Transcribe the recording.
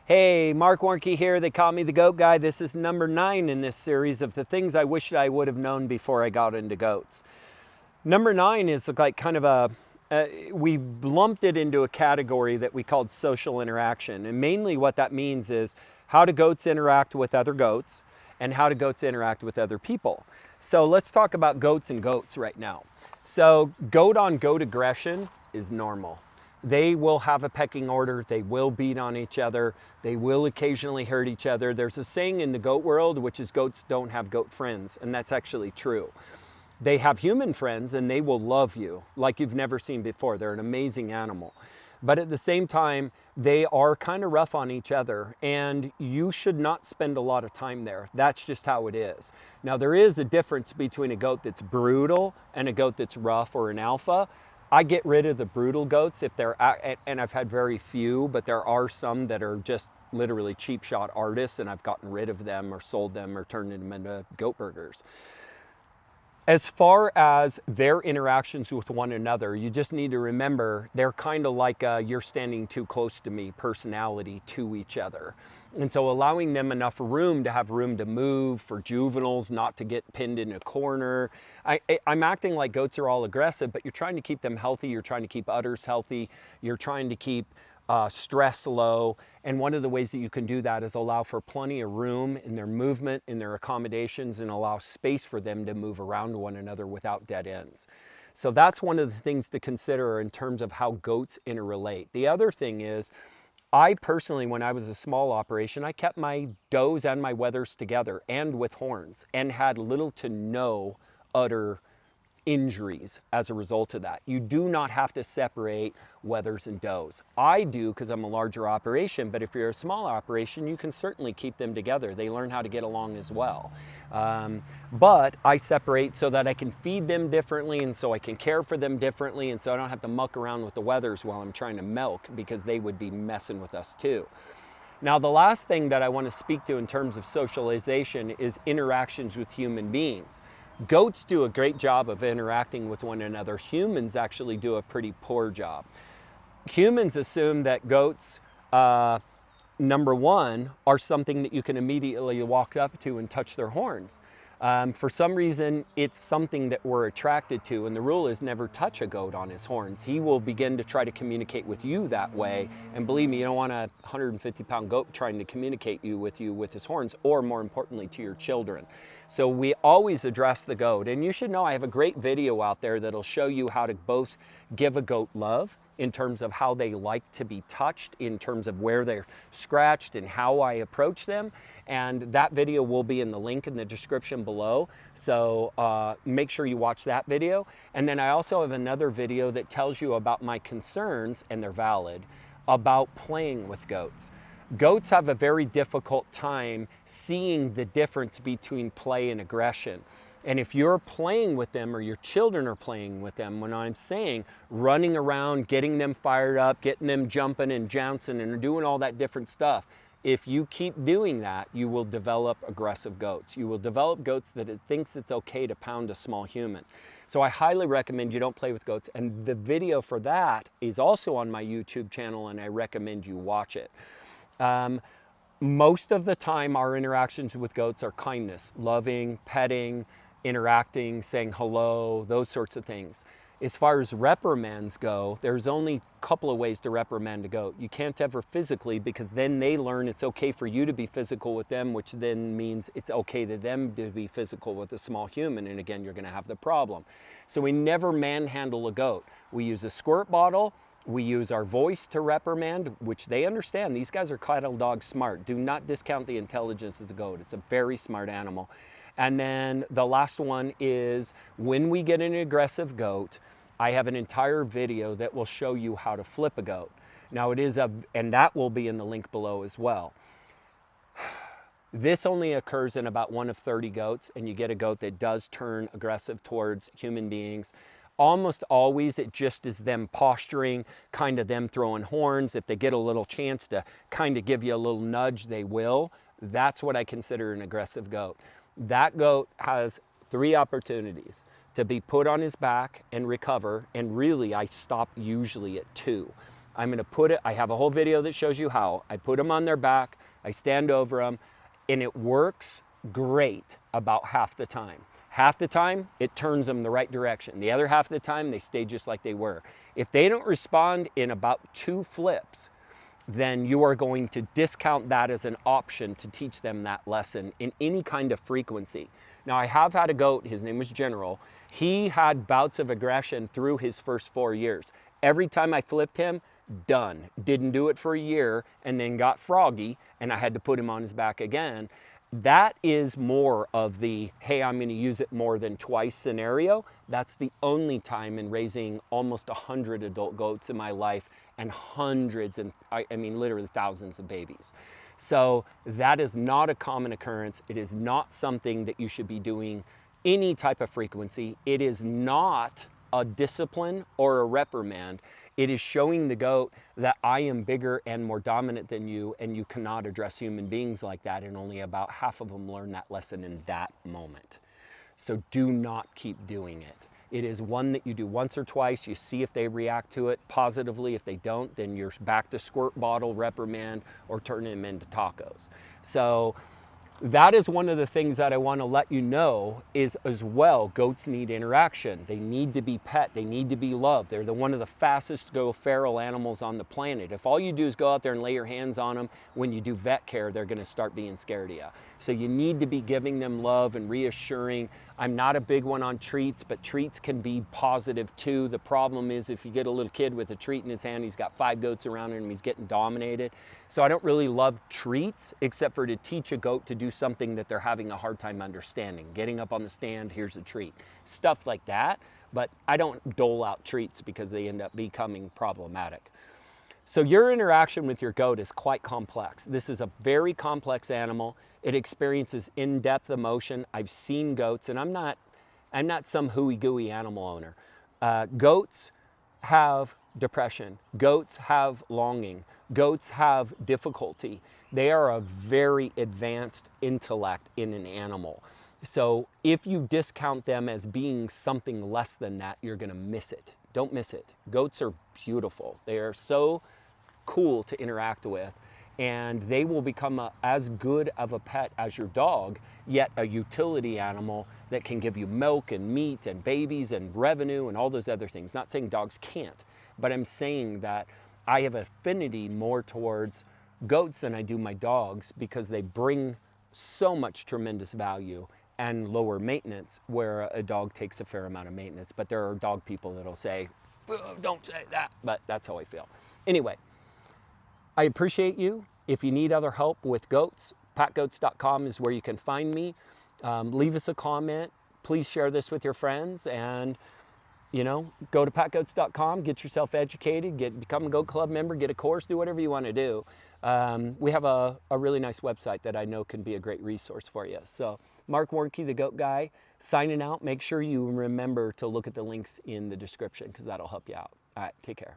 Hey, Marc Warnke here. They call me the Goat Guy. This is number 9 in this series of the things I wish I would have known before I got into goats. Number 9 is like kind of we lumped it into a category that we called social interaction. And mainly what that means is how do goats interact with other goats and how do goats interact with other people. So let's talk about goats and goats right now. So goat on goat aggression is normal. They will have a pecking order, they will beat on each other, they will occasionally hurt each other. There's a saying in the goat world, which is goats don't have goat friends, and that's actually true. They have human friends and they will love you like you've never seen before. They're an amazing animal. But at the same time, they are kind of rough on each other, and you should not spend a lot of time there. That's just how it is. Now, there is a difference between a goat that's brutal and a goat that's rough or an alpha. I get rid of the brutal goats if they're, and I've had very few, but there are some that are just literally cheap shot artists, and I've gotten rid of them or sold them or turned them into goat burgers. As far as their interactions with one another, you just need to remember they're kind of like a you're standing too close to me personality to each other. And so allowing them enough room to have room to move, for juveniles not to get pinned in a corner. I'm acting like goats are all aggressive, but you're trying to keep them healthy. You're trying to keep udders healthy. You're trying to keep stress low. And one of the ways that you can do that is allow for plenty of room in their movement, in their accommodations, and allow space for them to move around one another without dead ends. So that's one of the things to consider in terms of how goats interrelate. The other thing is, I personally, when I was a small operation, I kept my does and my wethers together and with horns and had little to no udder injuries as a result of that. You do not have to separate wethers and does. I do because I'm a larger operation, but if you're a small operation, you can certainly keep them together. They learn how to get along as well. But I separate so that I can feed them differently, and so I can care for them differently, and so I don't have to muck around with the wethers while I'm trying to milk, because they would be messing with us too. Now, the last thing that I want to speak to in terms of socialization is interactions with human beings. Goats do a great job of interacting with one another. Humans actually do a pretty poor job. Humans assume that goats, number one, are something that you can immediately walk up to and touch their horns. For some reason, it's something that we're attracted to, and the rule is never touch a goat on his horns. He will begin to try to communicate with you that way, and believe me, you don't want a 150-pound goat trying to communicate with you with his horns, or more importantly, to your children. So we always address the goat, and you should know I have a great video out there that'll show you how to both give a goat love in terms of how they like to be touched, in terms of where they're scratched and how I approach them. And that video will be in the link in the description below. So make sure you watch that video. And then I also have another video that tells you about my concerns, and they're valid, about playing with goats. Goats have a very difficult time seeing the difference between play and aggression. And if you're playing with them, or your children are playing with them, when I'm saying running around, getting them fired up, getting them jumping and jouncing and doing all that different stuff, if you keep doing that, you will develop aggressive goats. You will develop goats that it thinks it's okay to pound a small human. So I highly recommend you don't play with goats. And the video for that is also on my YouTube channel, and I recommend you watch it. Most of the time, our interactions with goats are kindness, loving, petting, interacting, saying hello, those sorts of things. As far as reprimands go, there's only a couple of ways to reprimand a goat. You can't ever physically, because then they learn it's okay for you to be physical with them, which then means it's okay to them to be physical with a small human, and again, you're gonna have the problem. So we never manhandle a goat. We use a squirt bottle. We use our voice to reprimand, which they understand. These guys are cattle dog smart. Do not discount the intelligence of the goat. It's a very smart animal. And then the last one is when we get an aggressive goat, I have an entire video that will show you how to flip a goat. Now and that will be in the link below as well. This only occurs in about 1 of 30 goats, and you get a goat that does turn aggressive towards human beings. Almost always it just is them posturing, kind of them throwing horns. If they get a little chance to kind of give you a little nudge, they will. That's what I consider an aggressive goat. That goat has 3 opportunities: to be put on his back and recover, and really I stop usually at 2. I'm gonna put it, I have a whole video that shows you how. I put them on their back, I stand over them, and it works great about half the time. Half the time, it turns them the right direction. The other half of the time, they stay just like they were. If they don't respond in about 2 flips, then you are going to discount that as an option to teach them that lesson in any kind of frequency. Now, I have had a goat, his name was General. He had bouts of aggression through his first 4 years. Every time I flipped him, done. Didn't do it for a year, and then got froggy, and I had to put him on his back again. That is more of the, hey, I'm going to use it more than twice scenario. That's the only time in raising almost 100 adult goats in my life and hundreds, and I mean literally thousands of babies. So that is not a common occurrence. It is not something that you should be doing any type of frequency. It is not a discipline or a reprimand. It is showing the goat that I am bigger and more dominant than you, and you cannot address human beings like that, and only about half of them learn that lesson in that moment. So do not keep doing it. It is one that you do once or twice, you see if they react to it positively. If they don't, then you're back to squirt bottle, reprimand, or turning them into tacos. So that is one of the things that I want to let you know is as well, goats need interaction. They need to be pet. They need to be loved. They're one of the fastest to go feral animals on the planet. If all you do is go out there and lay your hands on them, when you do vet care, they're going to start being scared of you. So you need to be giving them love and reassuring. I'm not a big one on treats, but treats can be positive too. The problem is if you get a little kid with a treat in his hand, he's got 5 goats around him, he's getting dominated. So I don't really love treats except for to teach a goat to do something that they're having a hard time understanding. Getting up on the stand, here's a treat. Stuff like that, but I don't dole out treats because they end up becoming problematic. So your interaction with your goat is quite complex. This is a very complex animal. It experiences in-depth emotion. I've seen goats, and I'm not some hooey-gooey animal owner. Goats have depression. Goats have longing. Goats have difficulty. They are a very advanced intellect in an animal. So if you discount them as being something less than that, you're gonna miss it. Don't miss it. Goats are beautiful. They are so cool to interact with, and they will become as good of a pet as your dog, yet a utility animal that can give you milk and meat and babies and revenue and all those other things. Not saying dogs can't, but I'm saying that I have affinity more towards goats than I do my dogs because they bring so much tremendous value and lower maintenance, where a dog takes a fair amount of maintenance. But there are dog people that'll say, oh, don't say that, but that's how I feel. Anyway, I appreciate you. If you need other help with goats, PackGoats.com is where you can find me. Leave us a comment. Please share this with your friends, and go to PackGoats.com, get yourself educated, become a Goat Club member, get a course, do whatever you want to do. We have a really nice website that I know can be a great resource for you. So Marc Warnke, the Goat Guy, signing out. Make sure you remember to look at the links in the description because that'll help you out. All right, take care.